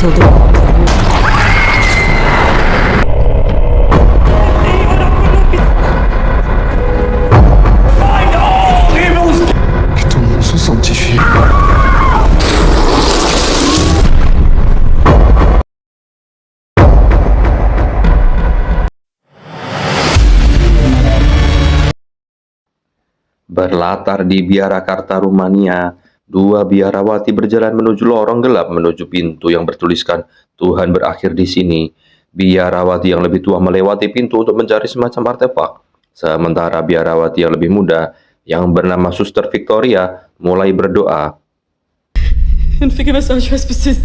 until dawn. Et ton nom se sanctifie. Berlatar di Biarakarta, Rumania, dua biarawati berjalan menuju lorong gelap menuju pintu yang bertuliskan Tuhan berakhir di sini. Biarawati yang lebih tua melewati pintu untuk mencari semacam artefak. Sementara biarawati yang lebih muda, yang bernama Suster Victoria, mulai berdoa. And forgive us our trespasses.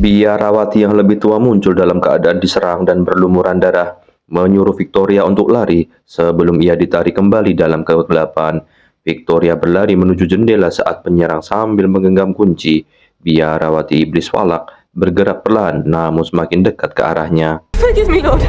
Biarawati yang lebih tua muncul dalam keadaan diserang dan berlumuran darah, menyuruh Victoria untuk lari sebelum ia ditarik kembali dalam kegelapan. Victoria berlari menuju jendela saat penyerang sambil menggenggam kunci. Biarawati iblis falak bergerak pelan namun semakin dekat ke arahnya. Forgive me, Lord.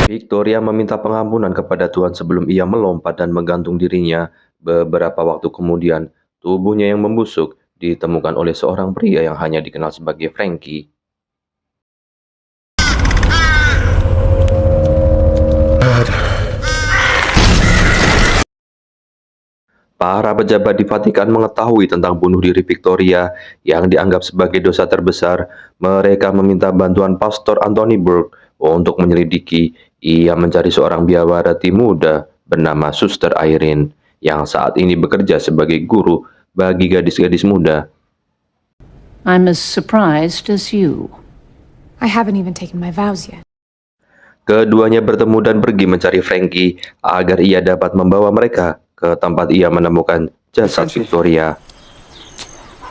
Victoria meminta pengampunan kepada Tuhan sebelum ia melompat dan menggantung dirinya. Beberapa waktu kemudian, tubuhnya yang membusuk ditemukan oleh seorang pria yang hanya dikenal sebagai Frankie. Para pejabat di Vatikan mengetahui tentang bunuh diri Victoria yang dianggap sebagai dosa terbesar. Mereka meminta bantuan Pastor Anthony Burke untuk menyelidiki. Ia mencari seorang biarawati muda bernama Suster Irene yang saat ini bekerja sebagai guru bagi gadis-gadis muda. I'm as surprised as you. I haven't even taken my vows yet. Keduanya bertemu dan pergi mencari Frankie agar ia dapat membawa mereka ke tempat ia menemukan jasad Victoria.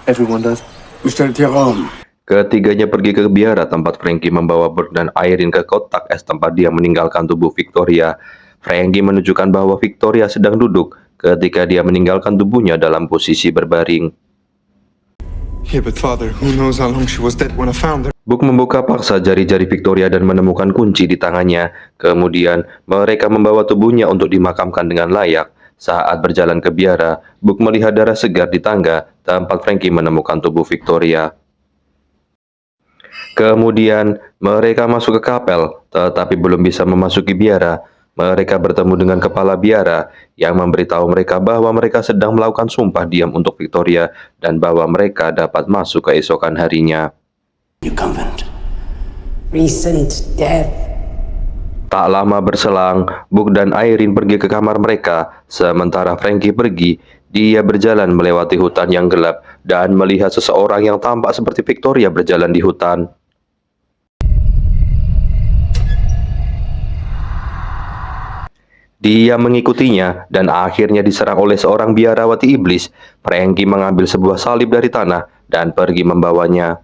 Everyone does. Mr. Tyrone. Ketiganya pergi ke biara tempat Frankie membawa Burke dan Irene ke kotak es tempat dia meninggalkan tubuh Victoria. Frankie menunjukkan bahwa Victoria sedang duduk ketika dia meninggalkan tubuhnya dalam posisi berbaring. Yeah, but Father, who knows how long she was dead when I found her? Burke membuka paksa jari-jari Victoria dan menemukan kunci di tangannya. Kemudian, mereka membawa tubuhnya untuk dimakamkan dengan layak. Saat berjalan ke biara, Burke melihat darah segar di tangga tempat Frankie menemukan tubuh Victoria. Kemudian, mereka masuk ke kapel, tetapi belum bisa memasuki biara. Mereka bertemu dengan kepala biara yang memberitahu mereka bahwa mereka sedang melakukan sumpah diam untuk Victoria dan bahwa mereka dapat masuk keesokan harinya. Your convent. Recent death. Tak lama berselang, Burke dan Irene pergi ke kamar mereka, sementara Frankie pergi. Dia berjalan melewati hutan yang gelap dan melihat seseorang yang tampak seperti Victoria berjalan di hutan. Dia mengikutinya dan akhirnya diserang oleh seorang biarawati iblis. Frankie mengambil sebuah salib dari tanah dan pergi membawanya.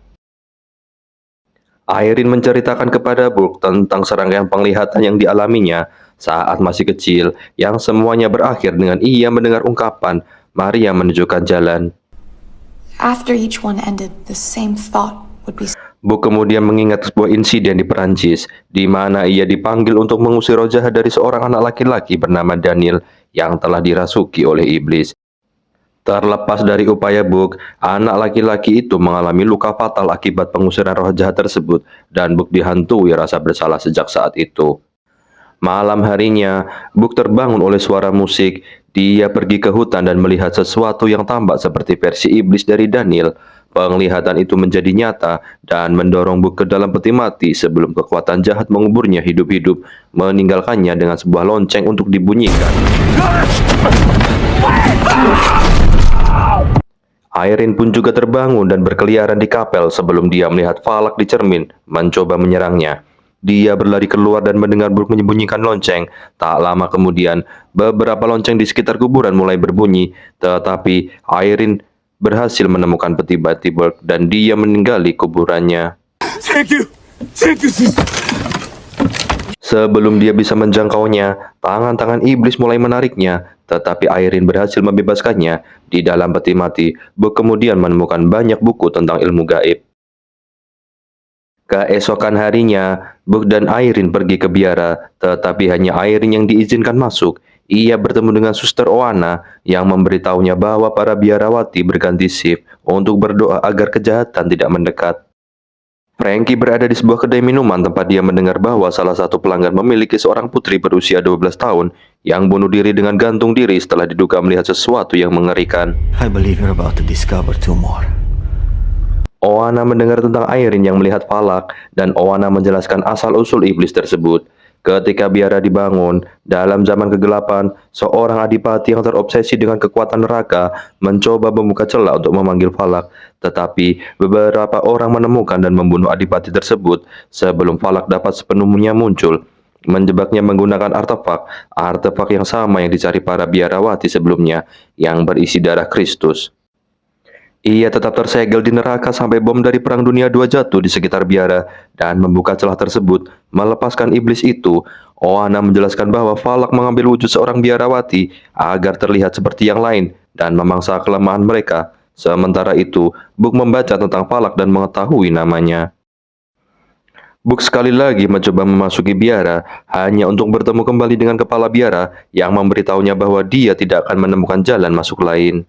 Irene menceritakan kepada Burke tentang serangkaian penglihatan yang dialaminya saat masih kecil, yang semuanya berakhir dengan ia mendengar ungkapan Maria menunjukkan jalan. After each one ended, the same thought would be. Burke kemudian mengingat sebuah insiden di Perancis, di mana ia dipanggil untuk mengusir roh jahat dari seorang anak laki-laki bernama Daniel yang telah dirasuki oleh iblis. Terlepas dari upaya Burke, anak laki-laki itu mengalami luka fatal akibat pengusiran roh jahat tersebut, dan Burke dihantui rasa bersalah sejak saat itu. Malam harinya, Burke terbangun oleh suara musik. Dia pergi ke hutan dan melihat sesuatu yang tampak seperti versi iblis dari Daniel. Penglihatan itu menjadi nyata dan mendorong Burke ke dalam peti mati sebelum kekuatan jahat menguburnya hidup-hidup, meninggalkannya dengan sebuah lonceng untuk dibunyikan. Irene pun juga terbangun dan berkeliaran di kapel sebelum dia melihat falak di cermin mencoba menyerangnya. Dia berlari keluar dan mendengar Burke menyembunyikan lonceng. Tak lama kemudian, beberapa lonceng di sekitar kuburan mulai berbunyi, tetapi Irene berhasil menemukan peti mati Burke dan dia meninggali kuburannya. Thank you, sister. Sebelum dia bisa menjangkaunya, tangan-tangan iblis mulai menariknya, tetapi Irene berhasil membebaskannya. Di dalam peti mati, Burke kemudian menemukan banyak buku tentang ilmu gaib. Keesokan harinya, Burke dan Irene pergi ke biara, tetapi hanya Irene yang diizinkan masuk. ia bertemu dengan Suster Oana yang memberitahunya bahwa para biarawati berganti shift untuk berdoa agar kejahatan tidak mendekat. Frankie berada di sebuah kedai minuman tempat dia mendengar bahwa salah satu pelanggan memiliki seorang putri berusia 12 tahun yang bunuh diri dengan gantung diri setelah diduga melihat sesuatu yang mengerikan. I believe you're about to discover two more. Oana mendengar tentang Irene yang melihat falak, dan Oana menjelaskan asal-usul iblis tersebut. Ketika biara dibangun, dalam zaman kegelapan, seorang adipati yang terobsesi dengan kekuatan neraka mencoba membuka celah untuk memanggil falak. Tetapi beberapa orang menemukan dan membunuh adipati tersebut sebelum falak dapat sepenuhnya muncul. Menjebaknya menggunakan artefak yang sama yang dicari para biarawati sebelumnya, yang berisi darah Kristus. Ia tetap tersegel di neraka sampai bom dari Perang Dunia II jatuh di sekitar biara dan membuka celah tersebut, melepaskan iblis itu. Oana menjelaskan bahwa falak mengambil wujud seorang biarawati agar terlihat seperti yang lain dan memangsa kelemahan mereka. Sementara itu, Book membaca tentang falak dan mengetahui namanya. Book sekali lagi mencoba memasuki biara hanya untuk bertemu kembali dengan kepala biara yang memberitahunya bahwa dia tidak akan menemukan jalan masuk lain.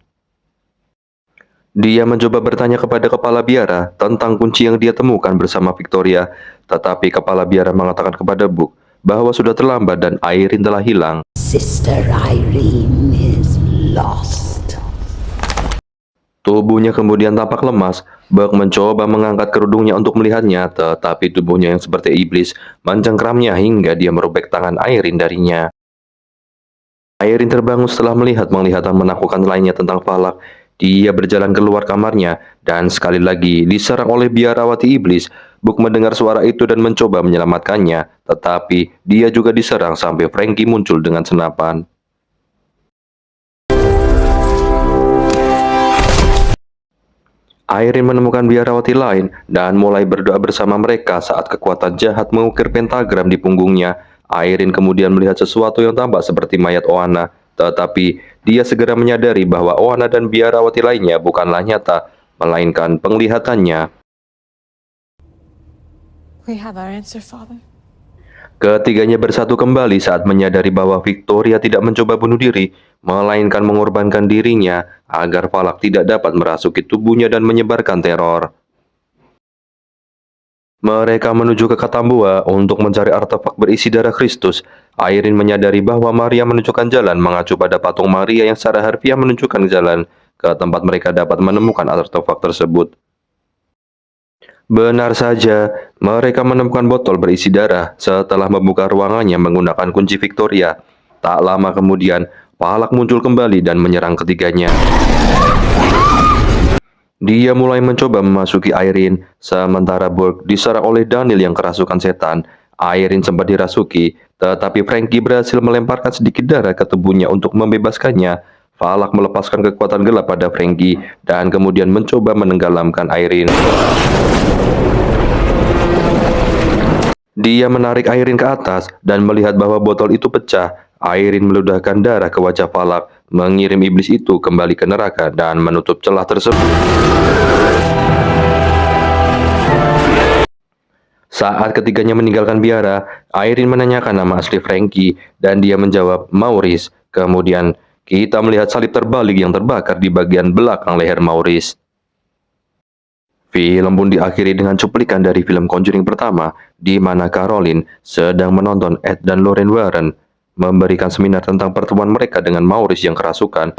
Dia mencoba bertanya kepada kepala biara tentang kunci yang dia temukan bersama Victoria, tetapi kepala biara mengatakan kepada Book bahwa sudah terlambat dan Irene telah hilang. Sister Irene is lost. Tubuhnya kemudian tampak lemas. Book mencoba mengangkat kerudungnya untuk melihatnya, tetapi tubuhnya yang seperti iblis mencengkramnya hingga dia merobek tangan Irene darinya. Irene terbangun setelah melihat penglihatan menakutkan lainnya tentang falak. Dia berjalan keluar kamarnya dan sekali lagi diserang oleh biarawati iblis. Book mendengar suara itu dan mencoba menyelamatkannya, tetapi dia juga diserang sampai Frankie muncul dengan senapan. Irene menemukan biarawati lain dan mulai berdoa bersama mereka saat kekuatan jahat mengukir pentagram di punggungnya. Irene kemudian melihat sesuatu yang tampak seperti mayat Oana. Tetapi dia segera menyadari bahwa Oana dan biarawati lainnya bukanlah nyata, melainkan penglihatannya. We have our answer, Father. Ketiganya bersatu kembali saat menyadari bahwa Victoria tidak mencoba bunuh diri, melainkan mengorbankan dirinya agar falak tidak dapat merasuki tubuhnya dan menyebarkan teror. Mereka menuju ke Katambua untuk mencari artefak berisi darah Kristus. Irene menyadari bahwa Maria menunjukkan jalan mengacu pada patung Maria yang secara harfiah menunjukkan jalan ke tempat mereka dapat menemukan artefak tersebut. Benar saja, mereka menemukan botol berisi darah setelah membuka ruangannya menggunakan kunci Victoria. Tak lama kemudian, falak muncul kembali dan menyerang ketiganya. Dia mulai mencoba memasuki Irene, sementara Burke diserang oleh Daniel yang kerasukan setan. Irene sempat dirasuki, tetapi Frankie berhasil melemparkan sedikit darah ke tubuhnya untuk membebaskannya. Falak melepaskan kekuatan gelap pada Frankie dan kemudian mencoba menenggelamkan Irene. Dia menarik Irene ke atas dan melihat bahwa botol itu pecah. Irene meludahkan darah ke wajah falak, mengirim iblis itu kembali ke neraka dan menutup celah tersebut. Saat ketiganya meninggalkan biara, Irene menanyakan nama asli Frankie dan dia menjawab Maurice. Kemudian kita melihat salib terbalik yang terbakar di bagian belakang leher Maurice. Film pun diakhiri dengan cuplikan dari film Conjuring pertama, di mana Caroline sedang menonton Ed dan Lorraine Warren memberikan seminar tentang pertemuan mereka dengan Maurice yang kerasukan.